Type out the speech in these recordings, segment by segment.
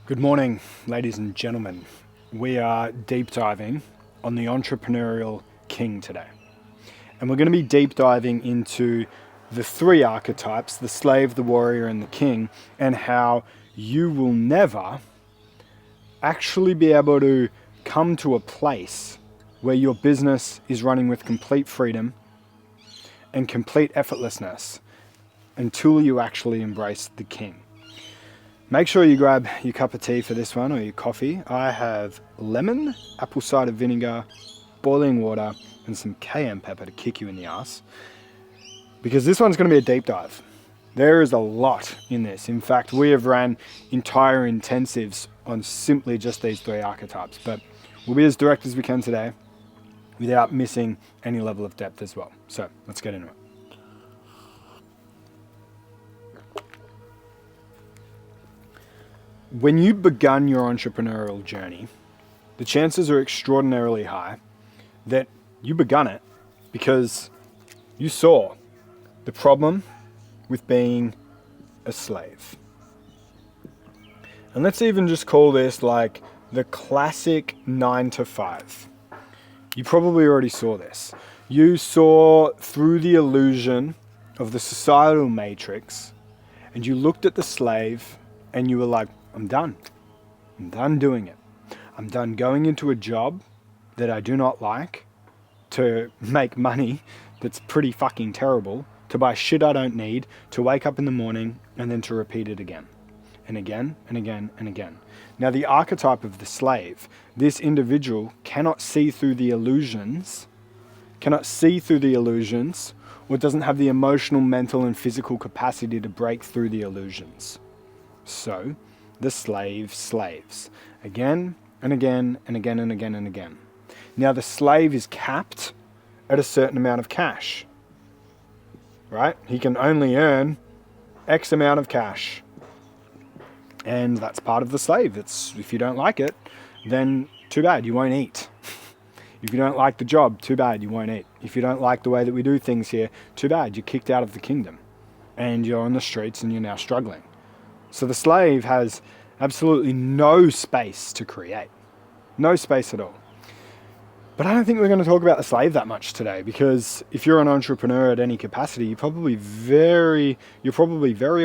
Good morning, ladies and gentlemen. We are deep diving on the entrepreneurial king today. And we're going to be deep diving into the three archetypes, the slave, the warrior, and the king, and how you will never actually be able to come to a place where your business is running with complete freedom and complete effortlessness until you actually embrace the king. Make sure you grab your cup of tea for this one or your coffee. I have lemon, apple cider vinegar, boiling water, and some cayenne pepper to kick you in the ass. Because this one's going to be a deep dive. There is a lot in this. In fact, we have ran entire intensives on simply just these three archetypes. But we'll be as direct as we can today without missing any level of depth as well. So let's get into it. When you begun your entrepreneurial journey, the chances are extraordinarily high that you begun it because you saw the problem with being a slave. And let's even just call this like the classic 9 to 5. You probably already saw this. You saw through the illusion of the societal matrix, and you looked at the slave and you were like, I'm done. I'm done doing it. I'm done going into a job that I do not like to make money that's pretty fucking terrible, to buy shit I don't need, to wake up in the morning and then to repeat it again and again and again and again. Now, the archetype of the slave, this individual cannot see through the illusions, or doesn't have the emotional, mental, and physical capacity to break through the illusions. So, the slave slaves again and again and again and again and again. Now the slave is capped at a certain amount of cash, right? He can only earn X amount of cash. And that's part of the slave. It's, if you don't like it, then too bad, you won't eat. If you don't like the job, too bad, you won't eat. If you don't like the way that we do things here, too bad, you're kicked out of the kingdom. And you're on the streets and you're now struggling. So the slave has absolutely no space to create. No space at all. But I don't think we're going to talk about the slave that much today, because if you're an entrepreneur at any capacity, you're probably very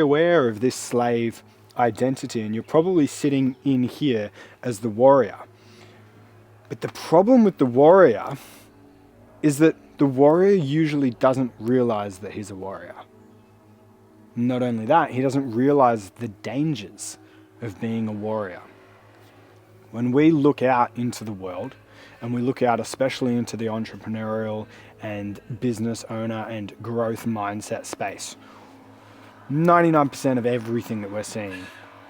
aware of this slave identity, and you're probably sitting in here as the warrior. But the problem with the warrior is that the warrior usually doesn't realize that he's a warrior. Not only that, he doesn't realize the dangers of being a warrior. When we look out into the world, and we look out especially into the entrepreneurial and business owner and growth mindset space, 99% of everything that we're seeing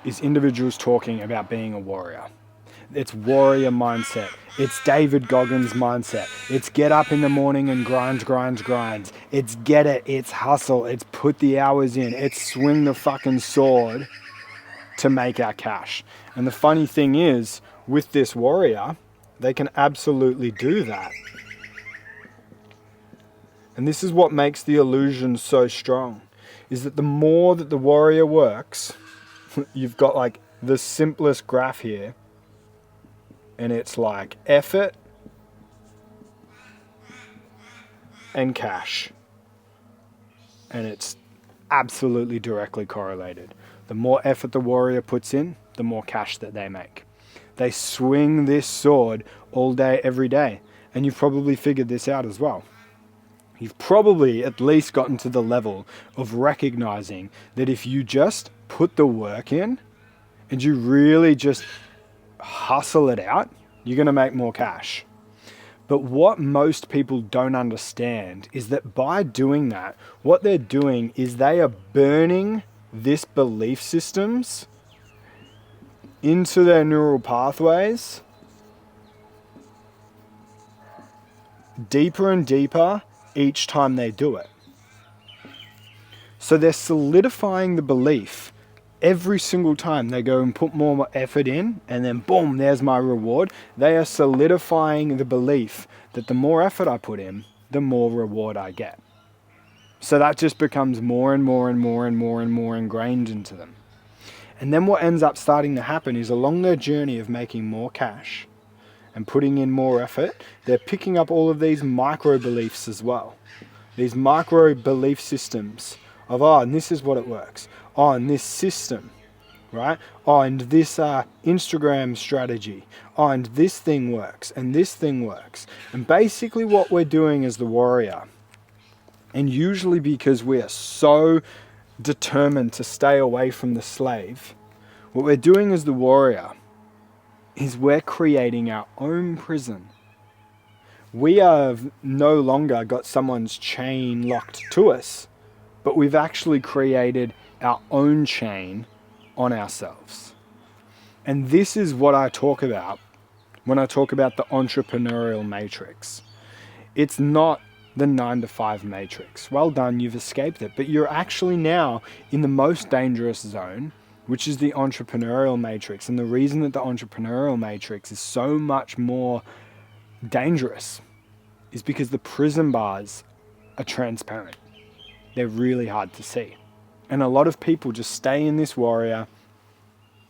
is individuals talking about being a warrior. It's warrior mindset. It's David Goggins mindset. It's get up in the morning and grind. It's get it. It's hustle. It's put the hours in. It's swing the fucking sword to make our cash. And the funny thing is, with this warrior, they can absolutely do that. And this is what makes the illusion so strong, is that the more that the warrior works, you've got like the simplest graph here, and it's like effort and cash. And it's absolutely directly correlated. The more effort the warrior puts in, the more cash that they make. They swing this sword all day, every day. And you've probably figured this out as well. You've probably at least gotten to the level of recognizing that if you just put the work in and you really just hustle it out, you're going to make more cash. But what most people don't understand is that by doing that, what they're doing is they are burning this belief systems into their neural pathways deeper and deeper each time they do it. So they're solidifying the belief every single time they go and put more effort in, and then boom, there's my reward. They are solidifying the belief that the more effort I put in, the more reward I get. So that just becomes more and more and more and more and more ingrained into them. And then what ends up starting to happen is along their journey of making more cash and putting in more effort, they're picking up all of these micro beliefs as well. These micro belief systems of, oh, and this is what it works. Oh, and this system, right? Oh, and this Instagram strategy. Oh, and this thing works, and this thing works. And basically what we're doing as the warrior, and usually because we are so determined to stay away from the slave, what we're doing as the warrior is we're creating our own prison. We have no longer got someone's chain locked to us, but we've actually created our own chain on ourselves. And this is what I talk about when I talk about the entrepreneurial matrix. It's not the 9-to-5 matrix. Well done, you've escaped it. But you're actually now in the most dangerous zone, which is the entrepreneurial matrix. And the reason that the entrepreneurial matrix is so much more dangerous is because the prison bars are transparent. They're really hard to see. And a lot of people just stay in this warrior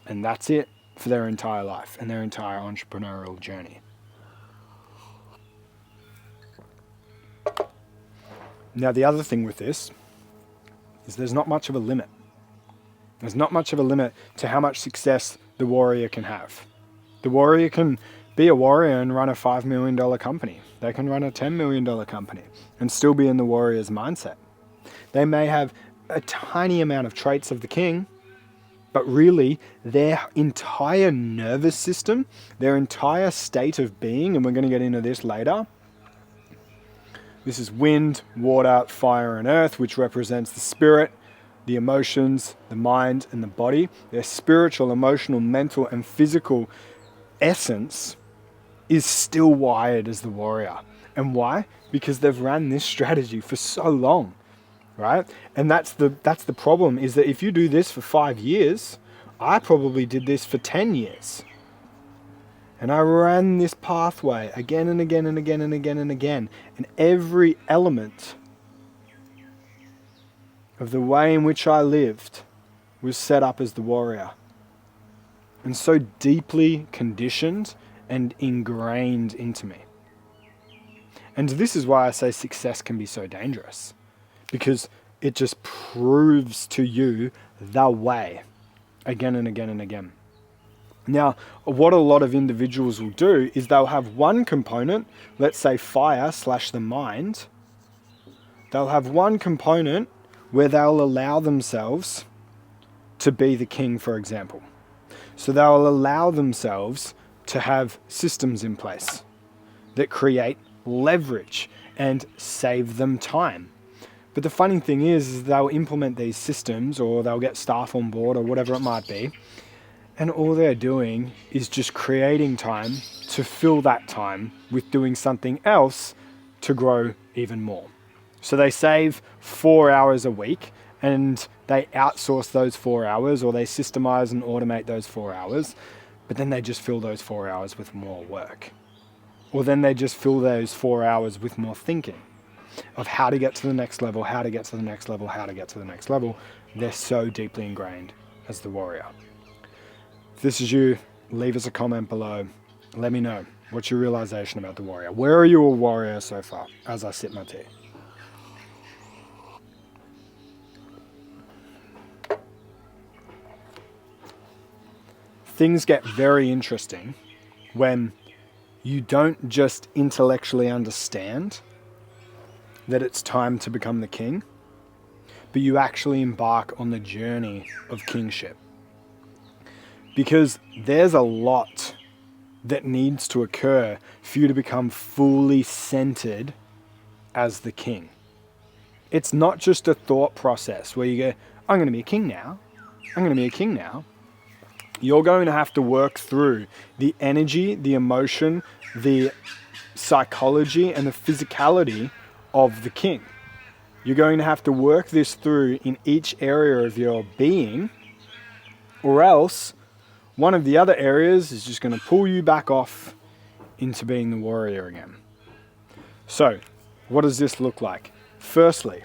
and that's it for their entire life and their entire entrepreneurial journey. Now, the other thing with this is there's not much of a limit. There's not much of a limit to how much success the warrior can have. The warrior can be a warrior and run a $5 million company. They can run a $10 million company and still be in the warrior's mindset. They may have a tiny amount of traits of the king, but really their entire nervous system, their entire state of being, and we're going to get into this later. This is wind, water, fire, and earth, which represents the spirit, the emotions, the mind, and the body. Their spiritual, emotional, mental, and physical essence is still wired as the warrior. And why? Because they've ran this strategy for so long, right? And that's the problem, is that if you do this for 5 years, I probably did this for 10 years. And I ran this pathway again and again and again and again and again. And every element of the way in which I lived was set up as the warrior. And so deeply conditioned and ingrained into me. And this is why I say success can be so dangerous. Because it just proves to you the way again and again and again. Now, what a lot of individuals will do is they'll have one component, let's say fire / the mind. They'll have one component where they'll allow themselves to be the king, for example. So they'll allow themselves to have systems in place that create leverage and save them time. But the funny thing is they'll implement these systems, or they'll get staff on board, or whatever it might be, and all they're doing is just creating time to fill that time with doing something else to grow even more. So they save 4 hours a week and they outsource those 4 hours, or they systemize and automate those 4 hours, but then they just fill those 4 hours with more work. Or then they just fill those 4 hours with more thinking of how to get to the next level, how to get to the next level, how to get to the next level. They're so deeply ingrained as the warrior. If this is you, leave us a comment below. Let me know. What's your realization about the warrior? Where are you a warrior so far as I sip my tea? Things get very interesting when you don't just intellectually understand that it's time to become the king, but you actually embark on the journey of kingship. Because there's a lot that needs to occur for you to become fully centered as the king. It's not just a thought process where you go, I'm going to be a king now. I'm going to be a king now. You're going to have to work through the energy, the emotion, the psychology, and the physicality of the king. You're going to have to work this through in each area of your being, or else one of the other areas is just going to pull you back off into being the warrior again. So, what does this look like? Firstly,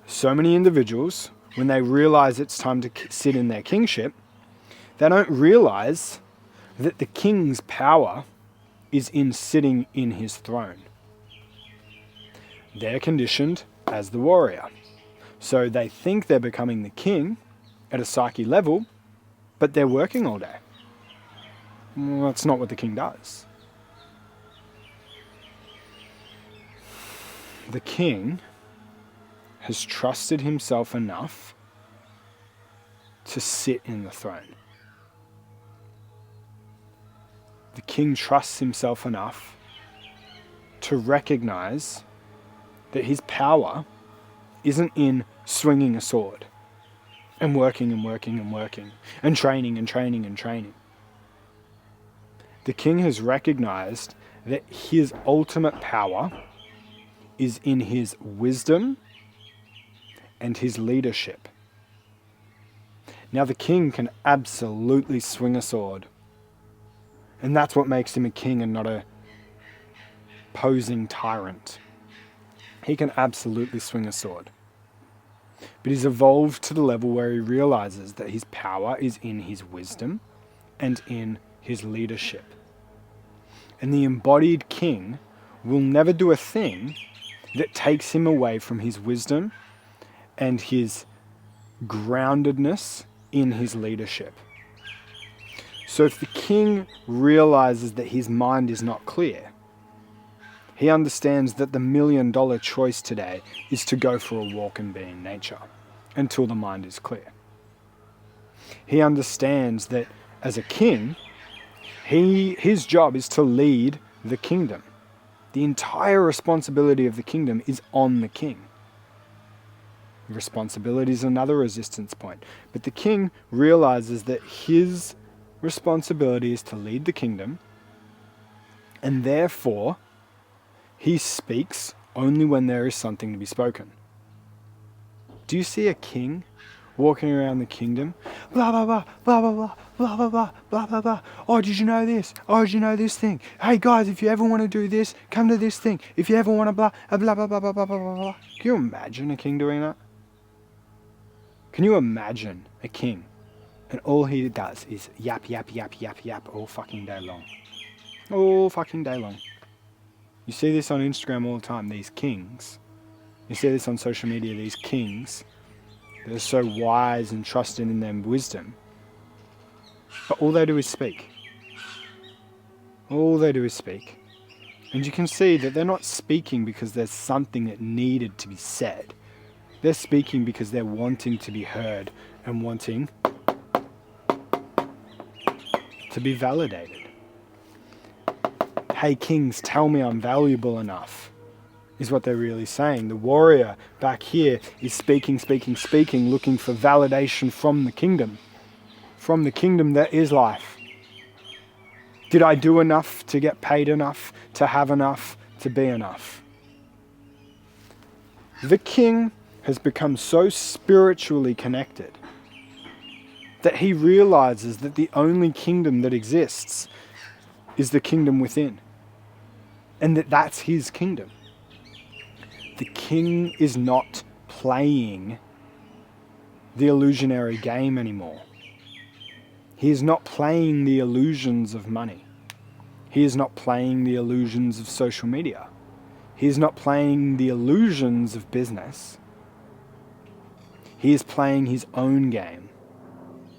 so many individuals when they realize it's time to sit in their kingship, they don't realize that the king's power is in sitting in his throne. They're conditioned as the warrior. So they think they're becoming the king at a psyche level, but they're working all day. Well, that's not what the king does. The king has trusted himself enough to sit in the throne. The king trusts himself enough to recognize that his power isn't in swinging a sword and working and working and working and training and training and training. The king has recognized that his ultimate power is in his wisdom and his leadership. Now the king can absolutely swing a sword, and that's what makes him a king and not a posing tyrant. He can absolutely swing a sword. But he's evolved to the level where he realizes that his power is in his wisdom and in his leadership. And the embodied king will never do a thing that takes him away from his wisdom and his groundedness in his leadership. So if the king realizes that his mind is not clear, he understands that the $1 million choice today is to go for a walk and be in nature until the mind is clear. He understands that as a king, his job is to lead the kingdom. The entire responsibility of the kingdom is on the king. Responsibility is another resistance point. But the king realizes that his responsibility is to lead the kingdom, and therefore he speaks only when there is something to be spoken. Do you see a king walking around the kingdom? Blah, blah, blah, blah, blah, blah, blah, blah, blah, blah, blah, blah. Oh, did you know this? Oh, did you know this thing? Hey guys, if you ever want to do this, come to this thing. If you ever want to blah, blah, blah, blah, blah, blah, blah, blah. Can you imagine a king doing that? Can you imagine a king and all he does is yap, yap, yap, yap, yap all fucking day long? All fucking day long. You see this on Instagram all the time, these kings. You see this on social media, these kings. They're so wise and trusting in their wisdom. But all they do is speak. All they do is speak. And you can see that they're not speaking because there's something that needed to be said. They're speaking because they're wanting to be heard and wanting to be validated. Hey kings, tell me I'm valuable enough, is what they're really saying. The warrior back here is speaking, speaking, speaking, looking for validation from the kingdom that is life. Did I do enough to get paid enough, to have enough, to be enough? The king has become so spiritually connected that he realizes that the only kingdom that exists is the kingdom within, and that's his kingdom. The king is not playing the illusionary game anymore. He is not playing the illusions of money. He is not playing the illusions of social media. He is not playing the illusions of business. He is playing his own game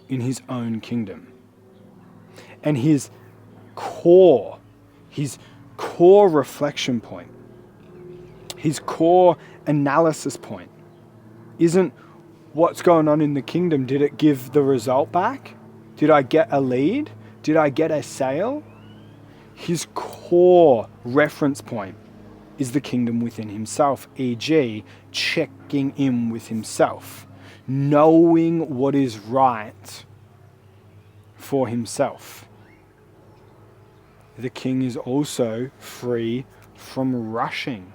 in his own kingdom. And his core reflection point, his core analysis point isn't what's going on in the kingdom. Did it give the result back? Did I get a lead? Did I get a sale? His core reference point is the kingdom within himself, e.g., checking in with himself, knowing what is right for himself. The king is also free from rushing.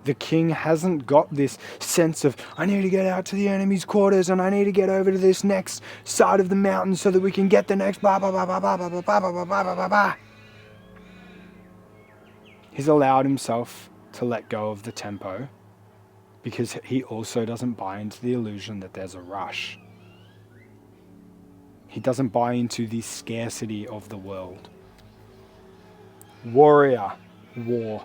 The king hasn't got this sense of, I need to get out to the enemy's quarters and I need to get over to this next side of the mountain so that we can get the next blah, blah, blah, blah, blah, blah, blah, blah, blah, blah, blah, blah. He's allowed himself to let go of the tempo because he also doesn't buy into the illusion that there's a rush. He doesn't buy into the scarcity of the world. Warrior, war.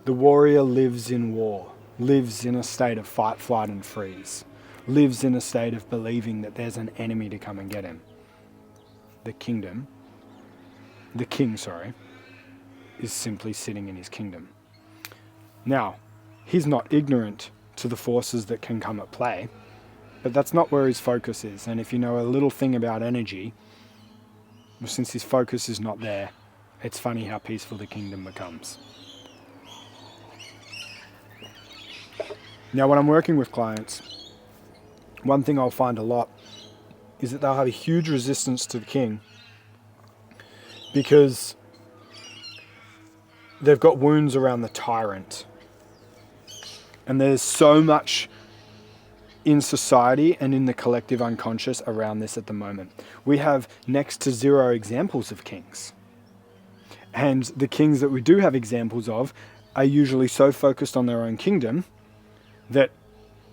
The warrior lives in war, lives in a state of fight, flight, and freeze, lives in a state of believing that there's an enemy to come and get him. The king, is simply sitting in his kingdom. Now, he's not ignorant to the forces that can come at play, but that's not where his focus is. And if you know a little thing about energy, well, since his focus is not there, it's funny how peaceful the kingdom becomes. Now, when I'm working with clients, one thing I'll find a lot is that they'll have a huge resistance to the king because they've got wounds around the tyrant. And there's so much in society and in the collective unconscious around this at the moment. We have next to zero examples of kings. And the kings that we do have examples of are usually so focused on their own kingdom that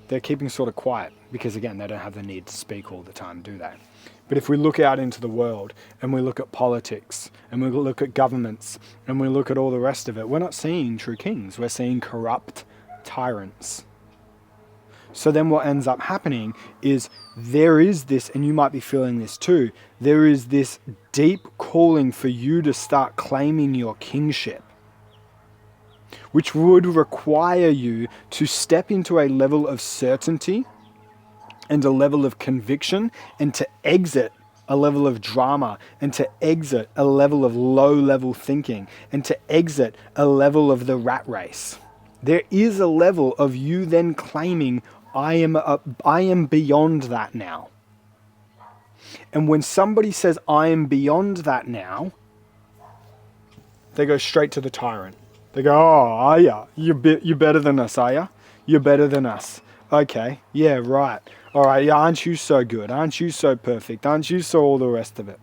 they're keeping sort of quiet because, again, they don't have the need to speak all the time, do they? But if we look out into the world and we look at politics and we look at governments and we look at all the rest of it, we're not seeing true kings. We're seeing corrupt tyrants. So then what ends up happening is there is this, and you might be feeling this too, there is this deep calling for you to start claiming your kingship, which would require you to step into a level of certainty and a level of conviction, and to exit a level of drama, and to exit a level of low-level thinking, and to exit a level of the rat race. There is a level of you then claiming, I am beyond that now. And when somebody says, I am beyond that now, they go straight to the tyrant. They go, oh, are ya? You're better than us, are ya? You're better than us. Okay, yeah, right. All right, yeah, aren't you so good? Aren't you so perfect? Aren't you so all the rest of it?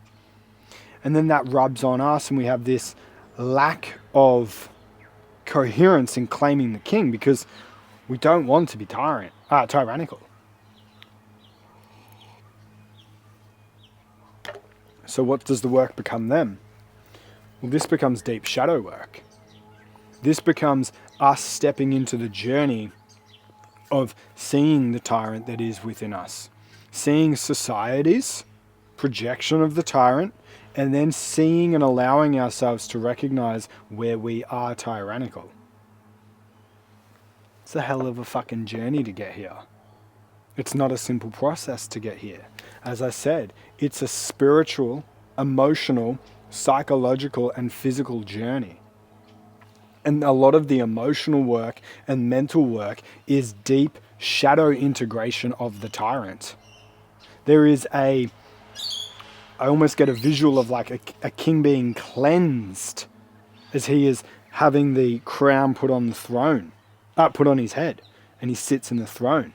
And then that rubs on us, and we have this lack of coherence in claiming the king because we don't want to be tyrannical. So what does the work become then? Well, this becomes deep shadow work. This becomes us stepping into the journey of seeing the tyrant that is within us, seeing society's projection of the tyrant, and then seeing and allowing ourselves to recognize where we are tyrannical. It's a hell of a fucking journey to get here. It's not a simple process to get here. As I said, it's a spiritual, emotional, psychological, and physical journey. And a lot of the emotional work and mental work is deep shadow integration of the tyrant. There is I almost get a visual of like a king being cleansed as he is having the crown put on the throne, put on his head, and he sits in the throne.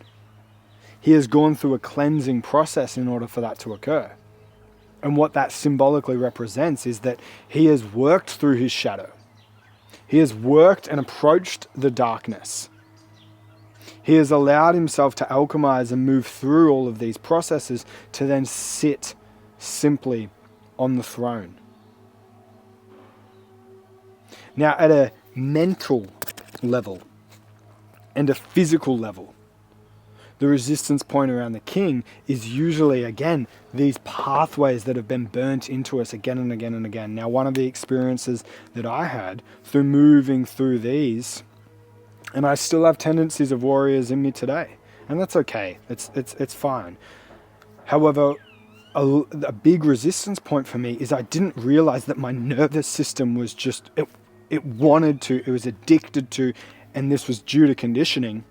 He has gone through a cleansing process in order for that to occur. And what that symbolically represents is that he has worked through his shadow. He has worked and approached the darkness. He has allowed himself to alchemize and move through all of these processes to then sit simply on the throne. Now, at a mental level and a physical level, the resistance point around the king is usually, again, these pathways that have been burnt into us again and again and again. Now, one of the experiences that I had through moving through these, and I still have tendencies of warriors in me today, and that's okay. It's fine. However, a big resistance point for me is I didn't realize that my nervous system was just, it was addicted to, and this was due to conditioning,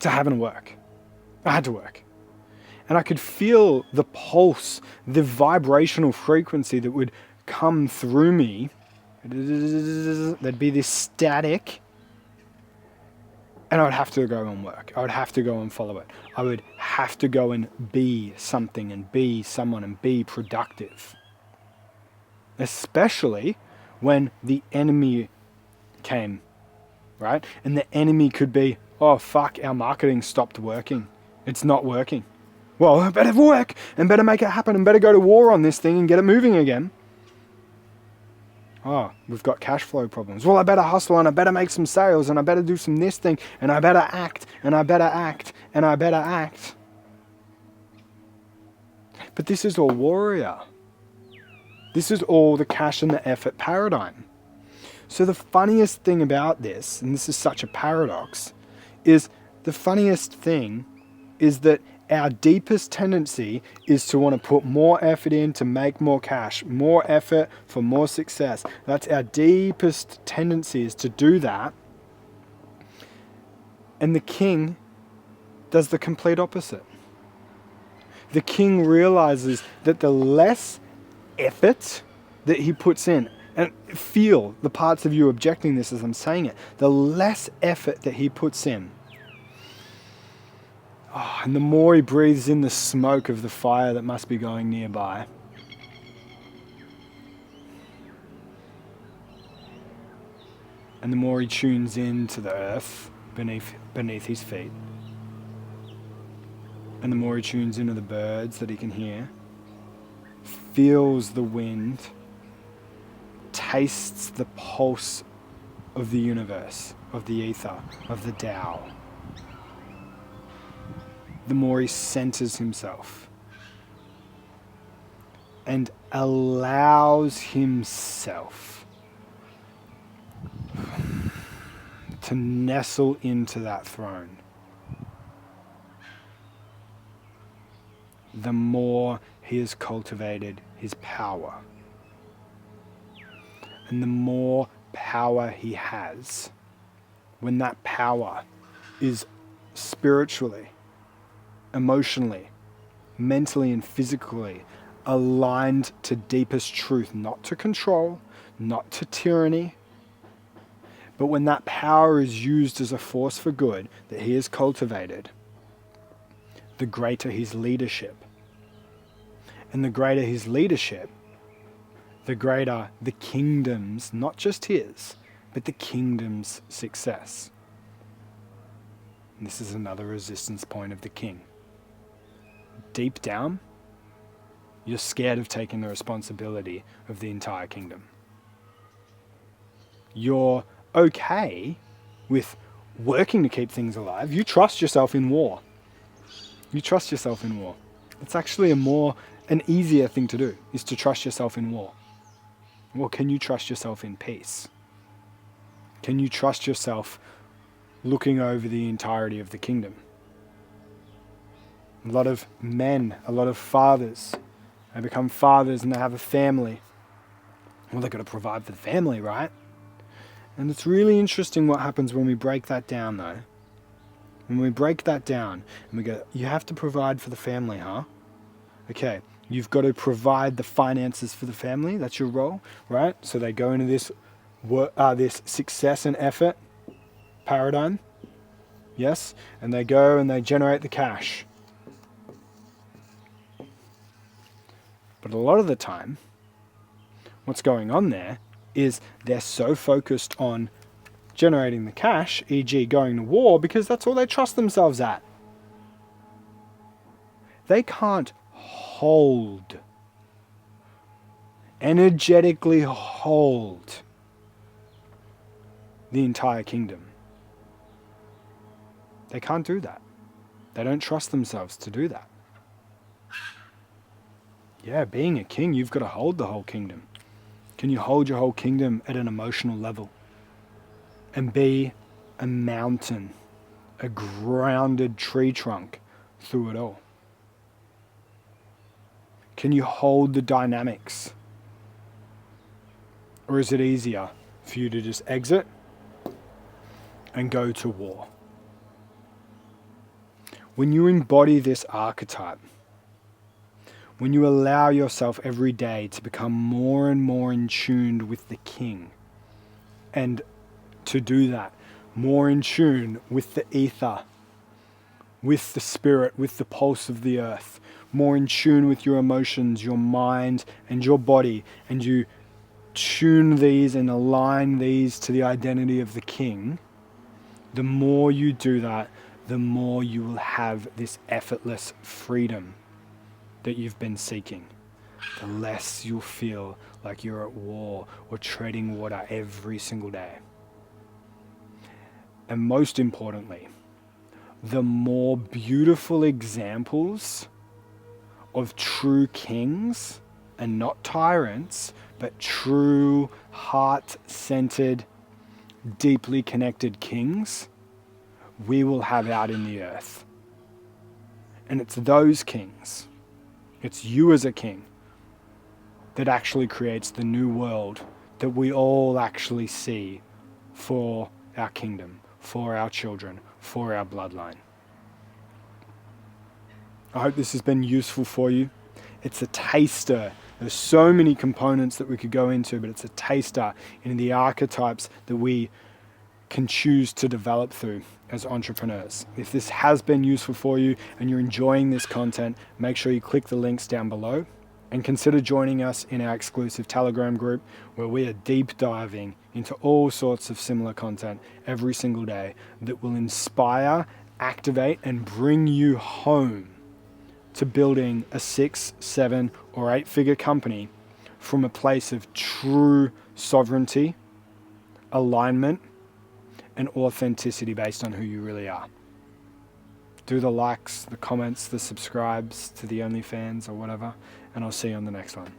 to having to work. I had to work. And I could feel the pulse, the vibrational frequency that would come through me. There'd be this static. And I would have to go and work. I would have to go and follow it. I would have to go and be something and be someone and be productive. Especially when the enemy came right? And the enemy could be, oh fuck, our marketing stopped working. It's not working. Well, I better work and better make it happen and better go to war on this thing and get it moving again. Oh, we've got cash flow problems. Well, I better hustle and I better make some sales and I better do some this thing and I better act and I better act and I better act. But this is all warrior. This is all the cash and the effort paradigm. So the funniest thing about this, and this is such a paradox, is the funniest thing is that our deepest tendency is to want to put more effort in to make more cash, more effort for more success. That's our deepest tendency, is to do that. And the king does the complete opposite. The king realizes that the less effort that he puts in, and feel the parts of you objecting this as I'm saying it, the less effort that he puts in, and the more he breathes in the smoke of the fire that must be going nearby, and the more he tunes into the earth beneath his feet, and the more he tunes into the birds that he can hear, feels the wind, tastes the pulse of the universe, of the ether, of the Tao, the more he centers himself and allows himself to nestle into that throne, the more he has cultivated his power. And the more power he has, when that power is spiritually, emotionally, mentally and physically aligned to deepest truth, not to control, not to tyranny, but when that power is used as a force for good that he has cultivated, the greater his leadership. And the greater his leadership, the greater the kingdom's, not just his, but the kingdom's success. And this is another resistance point of the king. Deep down, you're scared of taking the responsibility of the entire kingdom. You're okay with working to keep things alive. You trust yourself in war. You trust yourself in war. It's actually an easier thing to do, is to trust yourself in war. Well, can you trust yourself in peace? Can you trust yourself looking over the entirety of the kingdom? A lot of men, a lot of fathers, they become fathers and they have a family. Well, they've got to provide for the family, right? And it's really interesting what happens when we break that down, though. When we break that down and we go, you have to provide for the family, huh? Okay, you've got to provide the finances for the family. That's your role, right? So they go into this success and effort paradigm, yes? And they go and they generate the cash. But a lot of the time, what's going on there is they're so focused on generating the cash, e.g. going to war, because that's all they trust themselves at. They can't energetically hold the entire kingdom. They can't do that. They don't trust themselves to do that. Yeah, being a king, you've got to hold the whole kingdom. Can you hold your whole kingdom at an emotional level and be a mountain, a grounded tree trunk through it all? Can you hold the dynamics? Or is it easier for you to just exit and go to war? When you embody this archetype, when you allow yourself every day to become more and more in tune with the king, and to do that, more in tune with the ether, with the spirit, with the pulse of the earth, more in tune with your emotions, your mind, and your body, and you tune these and align these to the identity of the king, The more you do that, the more you will have this effortless freedom that you've been seeking. The less you'll feel like you're at war or treading water every single day. And most importantly, the more beautiful examples of true kings, and not tyrants, but true heart-centered, deeply connected kings, we will have out in the earth. And it's those kings, it's you as a king, that actually creates the new world that we all actually see for our kingdom, for our children, for our bloodline. I hope this has been useful for you. It's a taster. There's so many components that we could go into, but it's a taster in the archetypes that we can choose to develop through as entrepreneurs. If this has been useful for you and you're enjoying this content, make sure you click the links down below and consider joining us in our exclusive Telegram group, where we are deep diving into all sorts of similar content every single day that will inspire, activate, and bring you home to building a 6, 7, or 8-figure company from a place of true sovereignty, alignment, and authenticity based on who you really are. Do the likes, the comments, the subscribes to the OnlyFans or whatever, and I'll see you on the next one.